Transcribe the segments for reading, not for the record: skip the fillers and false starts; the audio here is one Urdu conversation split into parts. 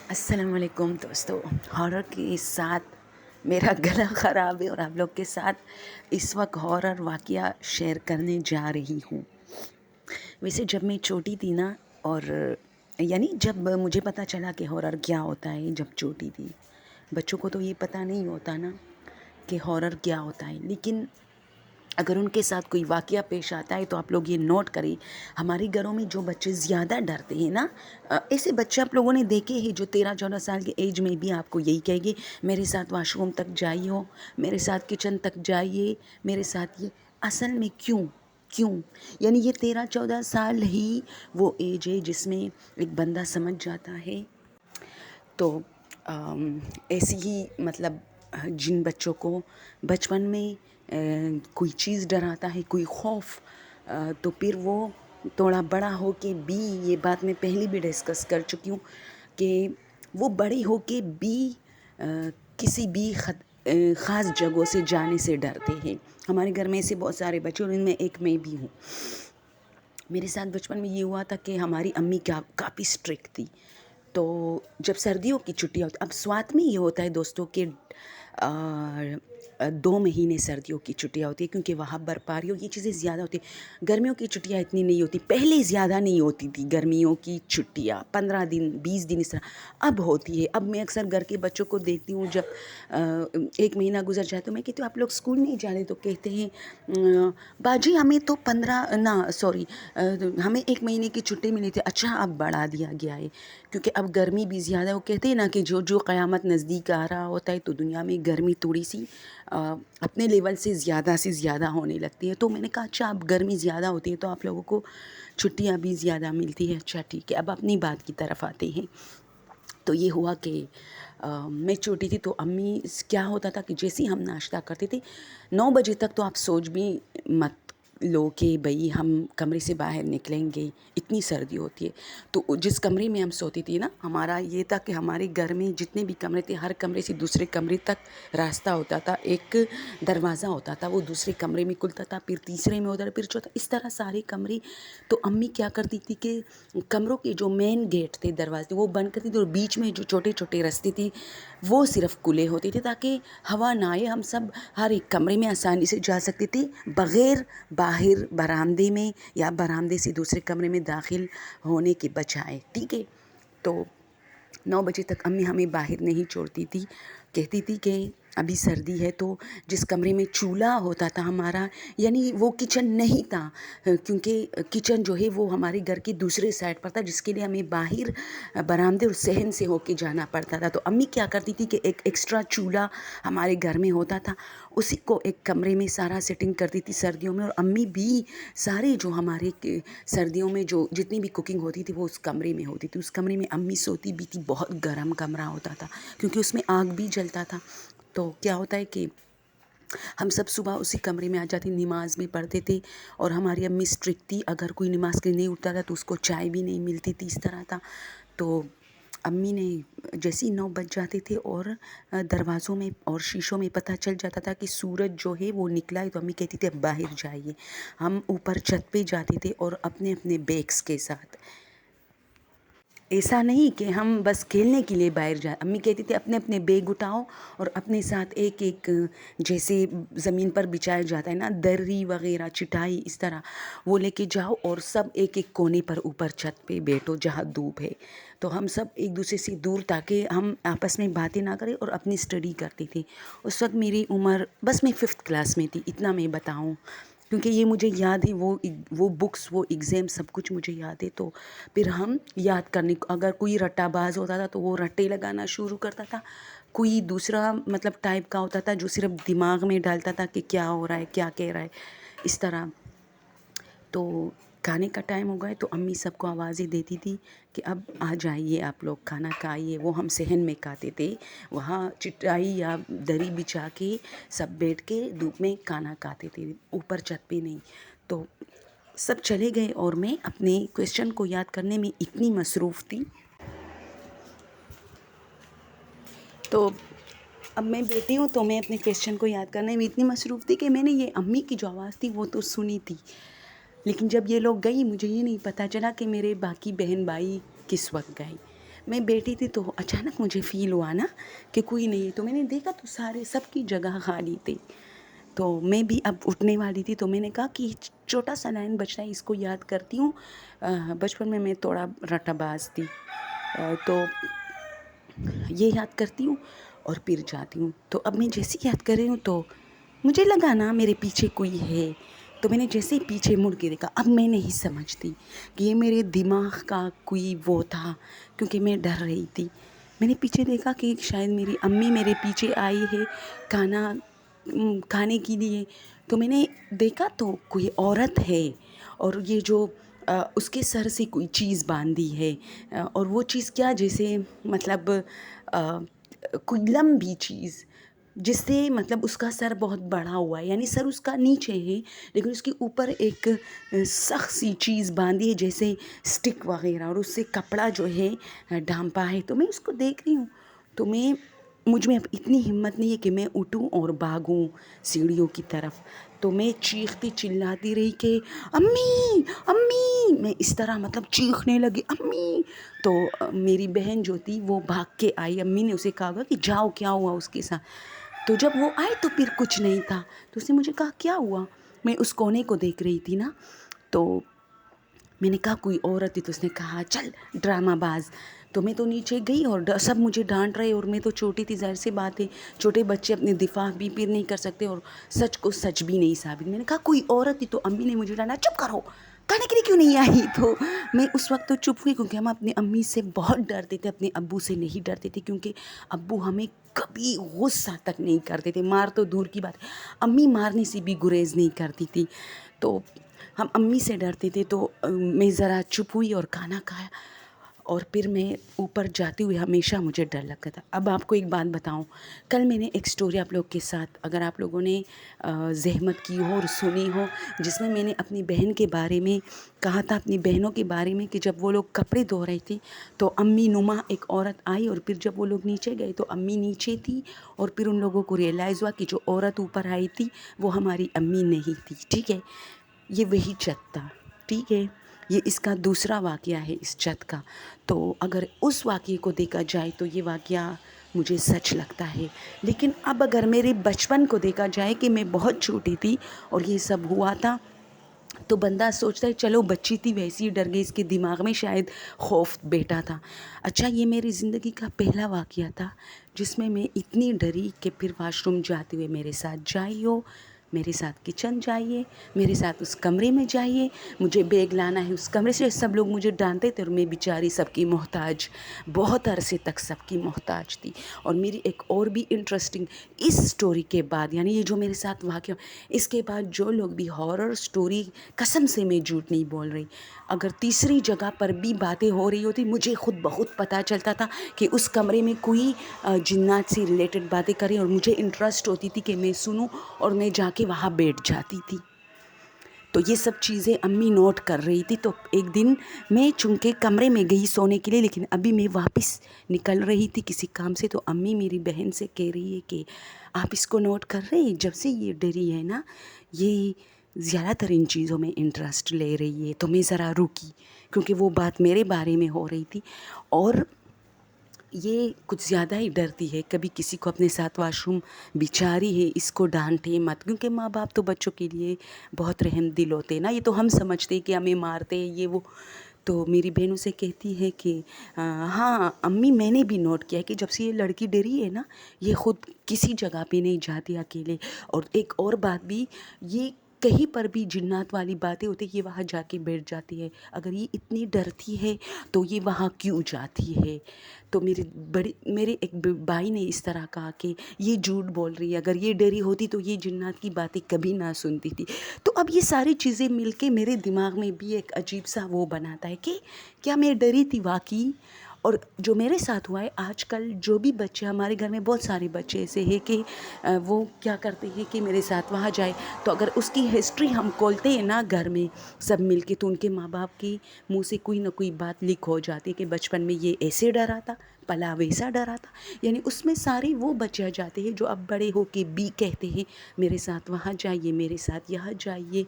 السلام علیکم دوستو، ہارر کے ساتھ میرا گلا خراب ہے اور آپ لوگ کے ساتھ اس وقت ہارر واقعہ شیئر کرنے جا رہی ہوں۔ ویسے جب میں چھوٹی تھی نا، اور یعنی جب مجھے پتہ چلا کہ ہارر کیا ہوتا ہے، جب چھوٹی تھی، بچوں کو تو یہ پتہ نہیں ہوتا نا کہ ہارر کیا ہوتا ہے، لیکن اگر ان کے ساتھ کوئی واقعہ پیش آتا ہے تو آپ لوگ یہ نوٹ کریں۔ ہمارے گھروں میں جو بچے زیادہ ڈرتے ہیں نا، ایسے بچے آپ لوگوں نے دیکھے ہیں جو 13-14 سال کے ایج میں بھی آپ کو یہی کہیں گے میرے ساتھ واش روم تک جائیے ہو، میرے ساتھ کچن تک جائیے، میرے ساتھ یہ اصل میں کیوں یعنی یہ 13-14 سال ہی وہ ایج ہے جس میں ایک بندہ سمجھ جاتا ہے۔ تو ایسی ہی مطلب جن بچوں کو بچپن میں کوئی چیز ڈراتا ہے، کوئی خوف، تو پھر وہ تھوڑا بڑا ہو کے بھی، یہ بات میں پہلے بھی ڈسکس کر چکی ہوں کہ وہ بڑے ہو کے بھی کسی بھی خاص جگہوں سے جانے سے ڈرتے ہیں۔ ہمارے گھر میں ایسے بہت سارے بچے اور ان میں ایک میں بھی ہوں۔ میرے ساتھ بچپن میں یہ ہوا تھا کہ ہماری امی کافی اسٹرکٹ تھی، تو جب سردیوں کی چھٹیاں ہوتی، اب سوات میں یہ ہوتا ہے دوستوں کہ 2 مہینے سردیوں کی چھٹیاں ہوتی ہیں کیونکہ وہاں برفباری اور یہ چیزیں زیادہ ہوتی ہیں۔ گرمیوں کی چھٹیاں اتنی نہیں ہوتی، پہلے زیادہ نہیں ہوتی تھی گرمیوں کی چھٹیاں، 15 دن 20 دن اس طرح اب ہوتی ہے۔ اب میں اکثر گھر کے بچوں کو دیکھتی ہوں، جب 1 مہینہ گزر جائے تو میں کہتی ہوں آپ لوگ اسکول نہیں جا رہے، تو کہتے ہیں باجی ہمیں تو ہمیں 1 مہینے کی چھٹی ملی تھی، اچھا اب بڑھا دیا گیا ہے کیونکہ اب گرمی بھی زیادہ ہے۔ وہ کہتے ہیں نا کہ جو قیامت نزدیک آ رہا ہوتا ہے تو دنیا میں گرمی تھوڑی سی اپنے لیول سے زیادہ ہونے لگتی ہے۔ تو میں نے کہا اچھا اب گرمی زیادہ ہوتی ہے تو آپ لوگوں کو چھٹیاں بھی زیادہ ملتی ہے، اچھا ٹھیک ہے۔ اب اپنی بات کی طرف آتے ہیں۔ تو یہ ہوا کہ میں چھوٹی تھی تو امی کیا ہوتا تھا کہ جیسے ہی ہم ناشتہ کرتے تھے 9 بجے تک تو آپ سوچ بھی مت لو کہ بھئی ہم کمرے سے باہر نکلیں گے، اتنی سردی ہوتی ہے۔ تو جس کمرے میں ہم سوتی تھی نا، ہمارا یہ تھا کہ ہمارے گھر میں جتنے بھی کمرے تھے ہر کمرے سے دوسرے کمرے تک راستہ ہوتا تھا، ایک دروازہ ہوتا تھا، وہ دوسرے کمرے میں کھلتا تھا، پھر تیسرے میں ادھر، پھر چوتھا، اس طرح سارے کمرے۔ تو امی کیا کرتی تھی کہ کمروں کے جو مین گیٹ تھے، دروازے وہ بند کرتی تھی اور بیچ میں جو چھوٹے چھوٹے راستے تھے وہ صرف کھلے ہوتے تھے تاکہ ہوا نہ آئے، ہم سب ہر ایک کمرے میں آسانی سے جا سکتے تھے بغیر باہر برآمدے میں یا برآمدے سے دوسرے کمرے میں داخل ہونے کے بجائے، ٹھیک ہے۔ تو 9 بجے تک امی ہمیں باہر نہیں چھوڑتی تھی، کہتی تھی کہ ابھی سردی ہے۔ تو جس کمرے میں چولہا ہوتا تھا ہمارا، یعنی وہ کچن نہیں تھا کیونکہ کچن جو ہے وہ ہمارے گھر کی دوسرے سائڈ پر تھا، جس کے لیے ہمیں باہر برآمدے اور صحن سے ہو کے جانا پڑتا تھا۔ تو امی کیا کرتی تھی کہ ایک ایکسٹرا چولہا ہمارے گھر میں ہوتا تھا، اسی کو ایک کمرے میں سارا سیٹنگ کرتی تھی سردیوں میں، اور امی بھی سارے جو ہمارے سردیوں میں جو جتنی بھی کوکنگ ہوتی تھی وہ اس کمرے میں ہوتی تھی۔ اس کمرے میں امی سوتی بھی تھی، بہت گرم کمرہ ہوتا تھا کیونکہ اس میں آگ بھی جلتا تھا۔ تو کیا ہوتا ہے کہ ہم سب صبح اسی کمرے میں آ جاتے، نماز بھی پڑھتے تھے، اور ہماری امی اسٹرکٹ تھی، اگر کوئی نماز کے لیے نہیں اٹھتا تھا تو اس کو چائے بھی نہیں ملتی تھی، اس طرح تھا۔ تو امی نے جیسے ہی 9 بج جاتے تھے اور دروازوں میں اور شیشوں میں پتہ چل جاتا تھا کہ سورج جو ہے وہ نکلا ہے، تو امی کہتی تھی اب باہر جائیے۔ ہم اوپر چھت پہ جاتے تھے اور اپنے اپنے بیگس کے ساتھ، ایسا نہیں کہ ہم بس کھیلنے کے لیے باہر جائیں، امی کہتی تھی اپنے اپنے بیگ اٹھاؤ اور اپنے ساتھ ایک ایک جیسے زمین پر بچھایا جاتا ہے نا دری وغیرہ، چٹائی، اس طرح وہ لے کے جاؤ اور سب ایک ایک کونے پر اوپر چھت پہ بیٹھو جہاں دھوپ ہے۔ تو ہم سب ایک دوسرے سے دور تاکہ ہم آپس میں باتیں نہ کریں اور اپنی اسٹڈی کرتے تھے۔ اس وقت میری عمر بس میں 5th کلاس میں تھی، اتنا میں بتاؤں کیونکہ یہ مجھے یاد ہے، وہ بکس، وہ ایگزام، سب کچھ مجھے یاد ہے۔ تو پھر ہم یاد کرنے کو، اگر کوئی رٹا باز ہوتا تھا تو وہ رٹے لگانا شروع کرتا تھا، کوئی دوسرا مطلب ٹائپ کا ہوتا تھا جو صرف دماغ میں ڈالتا تھا کہ کیا ہو رہا ہے، کیا کہہ رہا ہے، اس طرح۔ تو کھانے کا ٹائم ہو گئے تو امی سب کو آوازیں دیتی تھی کہ اب آ جائیے آپ لوگ کھانا کھائیے۔ وہ ہم صحن میں کھاتے تھے، وہاں چٹائی یا دری بچھا کے سب بیٹھ کے دھوپ میں کھانا کھاتے تھے، اوپر چھت پہ نہیں۔ تو سب چلے گئے اور میں اپنے کویسچن کو یاد کرنے میں اتنی مصروف تھی۔ تو اب میں بیٹی ہوں تو میں اپنے کویسچن کو یاد کرنے میں اتنی مصروف تھی کہ میں نے یہ امی کی جو آواز تھی وہ تو سنی تھی، لیکن جب یہ لوگ گئی مجھے یہ نہیں پتہ چلا کہ میرے باقی بہن بھائی کس وقت گئے۔ میں بیٹھی تھی تو اچانک مجھے فیل ہوا نا کہ کوئی نہیں ہے، تو میں نے دیکھا تو سارے سب کی جگہ خالی تھی. تو میں بھی اب اٹھنے والی تھی تو میں نے کہا کہ چھوٹا سا لائن بچ رہا ہے، اس کو یاد کرتی ہوں. بچپن میں تھوڑا رٹا باز تھی، تو یہ یاد کرتی ہوں اور پھر جاتی ہوں. تو اب میں جیسے یاد کر رہی ہوں تو مجھے لگا نا میرے پیچھے کوئی ہے. تو میں نے جیسے ہی پیچھے مڑ کے دیکھا، اب میں نہیں سمجھتی کہ یہ میرے دماغ کا کوئی وہ تھا، کیونکہ میں ڈر رہی تھی. میں نے پیچھے دیکھا کہ شاید میری امی میرے پیچھے آئی ہے کھانے کے لیے. تو میں نے دیکھا تو کوئی عورت ہے، اور یہ جو اس کے سر سے کوئی چیز باندھی ہے، اور وہ چیز کیا، جیسے مطلب کوئی لمبی چیز جس سے مطلب اس کا سر بہت بڑا ہوا ہے، یعنی سر اس کا نیچے ہے لیکن اس کے اوپر ایک سخت سی چیز باندھی ہے جیسے اسٹک وغیرہ، اور اس سے کپڑا جو ہے ڈھانپا ہے. تو میں اس کو دیکھ رہی ہوں تو مجھ میں اب اتنی ہمت نہیں ہے کہ میں اٹھوں اور بھاگوں سیڑھیوں کی طرف. تو میں چیختی چلاتی رہی کہ امی امی، میں اس طرح مطلب چیخنے لگی امی. تو میری بہن جو تھی وہ بھاگ کے آئی، امی نے اسے کہا کہ جاؤ کیا ہوا اس کے ساتھ. تو جب وہ آئے تو پھر کچھ نہیں تھا. تو اس نے مجھے کہا کیا ہوا، میں اس کونے کو دیکھ رہی تھی نا. تو میں نے کہا کوئی عورت تھی. تو اس نے کہا چل ڈرامہ باز. تو میں تو نیچے گئی اور سب مجھے ڈانٹ رہے، اور میں تو چھوٹی تھی، ظاہر سی بات ہے چھوٹے بچے اپنے دفاع بھی پھر نہیں کر سکتے اور سچ کو سچ بھی نہیں ثابت. میں نے کہا کوئی عورت تھی. تو امی نے مجھے ڈانٹا چپ کرو، کھانے کے لیے کیوں نہیں آئی. تو میں اس وقت تو چپ ہوئی، کیونکہ ہم اپنے امی سے بہت ڈرتے تھے، اپنے ابو سے نہیں ڈرتے تھے، کیونکہ ابو ہمیں کبھی غصہ تک نہیں کرتے تھے. مار تو دور کی بات ہے، امی مارنے سے بھی گریز نہیں کرتی تھی. تو ہم امی سے ڈرتے تھے. تو میں ذرا چپ ہوئی اور کھانا کھایا، اور پھر میں اوپر جاتے ہوئے ہمیشہ مجھے ڈر لگتا تھا. اب آپ کو ایک بات بتاؤں، کل میں نے ایک سٹوری آپ لوگ کے ساتھ، اگر آپ لوگوں نے زحمت کی ہو اور سنی ہو، جس میں نے اپنی بہن کے بارے میں کہا تھا، اپنی بہنوں کے بارے میں، کہ جب وہ لوگ کپڑے دھو رہے تھے تو امی نما ایک عورت آئی، اور پھر جب وہ لوگ نیچے گئے تو امی نیچے تھی، اور پھر ان لوگوں کو ریئلائز ہوا کہ جو عورت اوپر آئی تھی وہ ہماری امی نہیں تھی. ٹھیک ہے، یہ وہی چھت تھا. ٹھیک ہے، یہ اس کا دوسرا واقعہ ہے اس چھت کا. تو اگر اس واقعے کو دیکھا جائے تو یہ واقعہ مجھے سچ لگتا ہے. لیکن اب اگر میرے بچپن کو دیکھا جائے کہ میں بہت چھوٹی تھی اور یہ سب ہوا تھا، تو بندہ سوچتا ہے چلو بچی تھی ویسی ہی ڈر گئی، اس کے دماغ میں شاید خوف بیٹھا تھا. اچھا، یہ میری زندگی کا پہلا واقعہ تھا جس میں اتنی ڈری کہ پھر واش روم جاتے ہوئے میرے ساتھ جائیے، میرے ساتھ کچن جائیے، میرے ساتھ اس کمرے میں جائیے، مجھے بیگ لانا ہے اس کمرے سے. سب لوگ مجھے ڈانٹتے تھے اور میں بیچاری سب کی محتاج، بہت عرصے تک سب کی محتاج تھی. اور میری ایک اور بھی انٹرسٹنگ اس سٹوری کے بعد، یعنی یہ جو میرے ساتھ واقعہ، اس کے بعد جو لوگ بھی ہارر سٹوری، قسم سے میں جھوٹ نہیں بول رہی، اگر تیسری جگہ پر بھی باتیں ہو رہی ہوتی، مجھے خود بہت پتہ چلتا تھا کہ اس کمرے میں کوئی جنات سے ریلیٹڈ باتیں کریں، اور مجھے انٹرسٹ ہوتی تھی کہ میں سنوں، اور میں جا کے وہاں بیٹھ جاتی تھی. تو یہ سب چیزیں امی نوٹ کر رہی تھی. تو ایک دن میں چونکہ کمرے میں گئی سونے کے لیے، لیکن ابھی میں واپس نکل رہی تھی کسی کام سے، تو امی میری بہن سے کہہ رہی ہے کہ آپ اس کو نوٹ کر رہے ہیں، جب سے یہ ڈری ہے نا، یہ زیادہ تر ان چیزوں میں انٹرسٹ لے رہی ہے. تو میں ذرا رکی، کیونکہ وہ بات میرے بارے میں ہو رہی تھی، اور یہ کچھ زیادہ ہی ڈرتی ہے. کبھی کسی کو اپنے ساتھ واش روم بیچاری ہے، اس کو ڈانٹے مت، کیونکہ ماں باپ تو بچوں کے لیے بہت رحم دل ہوتے ہیں نا. یہ تو ہم سمجھتے ہیں کہ ہمیں مارتے ہیں یہ وہ. تو میری بہنوں سے کہتی ہے کہ ہاں امی، میں نے بھی نوٹ کیا ہے کہ جب سے یہ لڑکی ڈری ہے نا، یہ خود کسی جگہ پہ نہیں جاتی اکیلے. اور ایک اور بات بھی، یہ کہیں پر بھی جنات والی باتیں ہوتی یہ وہاں جا کے بیٹھ جاتی ہے. اگر یہ اتنی ڈرتی ہے تو یہ وہاں کیوں جاتی ہے؟ تو میرے ایک بھائی نے اس طرح کہا کہ یہ جھوٹ بول رہی ہے، اگر یہ ڈری ہوتی تو یہ جنات کی باتیں کبھی نہ سنتی تھی. تو اب یہ ساری چیزیں مل کے میرے دماغ میں بھی ایک عجیب سا وہ بناتا ہے کہ کیا میں ڈری تھی واقعی؟ اور جو میرے ساتھ ہوا ہے، آج کل جو بھی بچے، ہمارے گھر میں بہت سارے بچے ایسے ہیں کہ وہ کیا کرتے ہیں کہ میرے ساتھ وہاں جائے، تو اگر اس کی ہسٹری ہم کھولتے ہیں نا گھر میں سب مل کے، تو ان کے ماں باپ کی منہ سے کوئی نہ کوئی بات لیک ہو جاتی ہے کہ بچپن میں یہ ایسے ڈرا تھا، پلا ویسا ڈرا تھا. یعنی اس میں سارے وہ بچے جاتے ہیں جو اب بڑے ہو کے بھی کہتے ہیں میرے ساتھ وہاں جائیے، میرے ساتھ یہاں جائیے.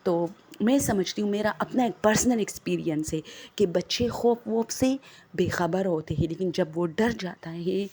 تو میں سمجھتی ہوں میرا اپنا ایک پرسنل ایکسپیرینس ہے کہ بچے خوف ووف سے بے خبر ہوتے ہیں، لیکن جب وہ ڈر جاتا ہے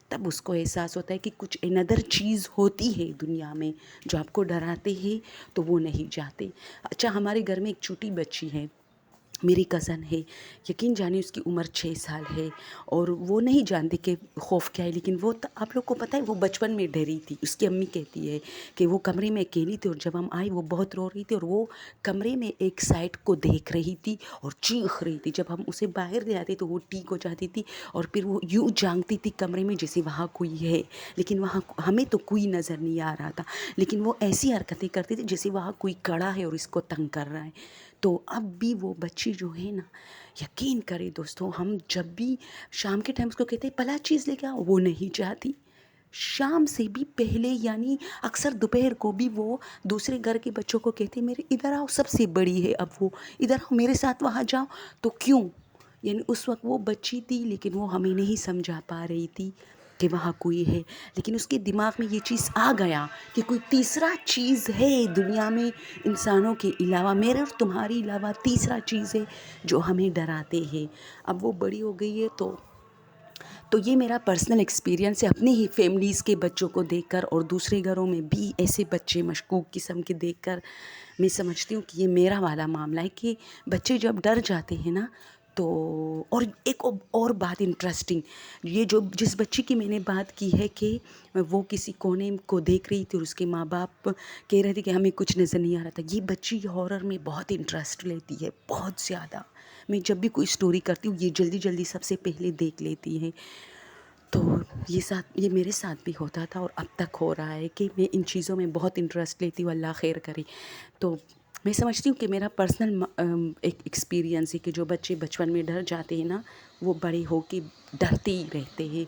تب اس کو احساس ہوتا ہے کہ کچھ اندر چیز ہوتی ہے دنیا میں جو آپ کو ڈراتے ہیں، تو وہ نہیں جاتے۔ اچھا، ہمارے گھر میں ایک چھوٹی بچی ہے، میری کزن ہے، یقین جانیے اس کی عمر 6 سال ہے، اور وہ نہیں جانتی کہ خوف کیا ہے، لیکن وہ آپ لوگ کو پتہ ہے وہ بچپن میں ڈری تھی۔ اس کی امی کہتی ہے کہ وہ کمرے میں اکیلی تھی، اور جب ہم آئے وہ بہت رو رہی تھی، اور وہ کمرے میں ایک سائڈ کو دیکھ رہی تھی اور چیخ رہی تھی۔ جب ہم اسے باہر لے آتے تو وہ ٹھیک ہو جاتی تھی، اور پھر وہ یوں جھانکتی تھی کمرے میں جیسے وہاں کوئی ہے، لیکن وہاں ہمیں تو کوئی نظر نہیں آ رہا تھا، لیکن وہ ایسی حرکتیں کرتی تھی جیسے وہاں کوئی کڑا ہے اور اس کو تنگ کر رہا ہے۔ تو اب بھی وہ بچی جو ہے نا، یقین کرے دوستوں، ہم جب بھی شام کے ٹائم اس کو کہتے ہیں پلا چیز لے کے آؤ، وہ نہیں چاہتی۔ شام سے بھی پہلے، یعنی اکثر دوپہر کو بھی وہ دوسرے گھر کے بچوں کو کہتے میرے ادھر آؤ، سب سے بڑی ہے اب وہ، ادھر آؤ میرے ساتھ وہاں جاؤ، تو کیوں؟ یعنی اس وقت وہ بچی تھی، لیکن وہ ہمیں نہیں سمجھا پا رہی تھی کہ وہاں کوئی ہے، لیکن اس کے دماغ میں یہ چیز آ گیا کہ کوئی تیسرا چیز ہے دنیا میں، انسانوں کے علاوہ، میرے اور تمہاری علاوہ تیسرا چیز ہے جو ہمیں ڈراتے ہیں۔ اب وہ بڑی ہو گئی ہے، تو یہ میرا پرسنل ایکسپیرینس ہے اپنے ہی فیملیز کے بچوں کو دیکھ کر، اور دوسرے گھروں میں بھی ایسے بچے مشکوک قسم کے دیکھ کر میں سمجھتی ہوں کہ یہ میرا والا معاملہ ہے کہ بچے جب ڈر جاتے ہیں نا تو، اور ایک اور بات انٹرسٹنگ، یہ جو جس بچی کی میں نے بات کی ہے کہ وہ کسی کونے کو دیکھ رہی تھی اور اس کے ماں باپ کہہ رہے تھے کہ ہمیں کچھ نظر نہیں آ رہا تھا، یہ بچی ہارر میں بہت انٹرسٹ لیتی ہے، بہت زیادہ۔ میں جب بھی کوئی سٹوری کرتی ہوں یہ جلدی جلدی سب سے پہلے دیکھ لیتی ہے۔ تو یہ میرے ساتھ بھی ہوتا تھا اور اب تک ہو رہا ہے کہ میں ان چیزوں میں بہت انٹرسٹ لیتی ہوں، اللہ خیر کرے۔ تو میں سمجھتی ہوں کہ میرا پرسنل ایک ایکسپیرینس ہے کہ جو بچے بچپن میں ڈر جاتے ہیں نا، وہ بڑے ہو کے ڈرتے ہی رہتے ہیں۔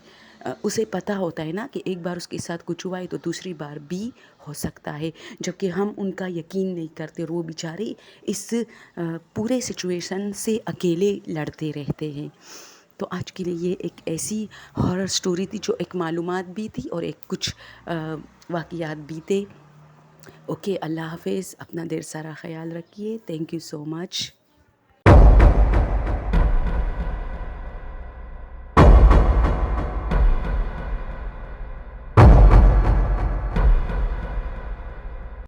اسے پتہ ہوتا ہے نا کہ ایک بار اس کے ساتھ کچھ ہوا ہے تو دوسری بار بھی ہو سکتا ہے، جبکہ ہم ان کا یقین نہیں کرتے، اور وہ بیچارے اس پورے سچویشن سے اکیلے لڑتے رہتے ہیں۔ تو آج کے لیے یہ ایک ایسی ہارر سٹوری تھی جو ایک معلومات بھی تھی اور ایک کچھ واقعات بھی تھے۔ اوکے، اللہ حافظ، اپنا دیر سارا خیال رکھیے، تھینک یو سو مچ۔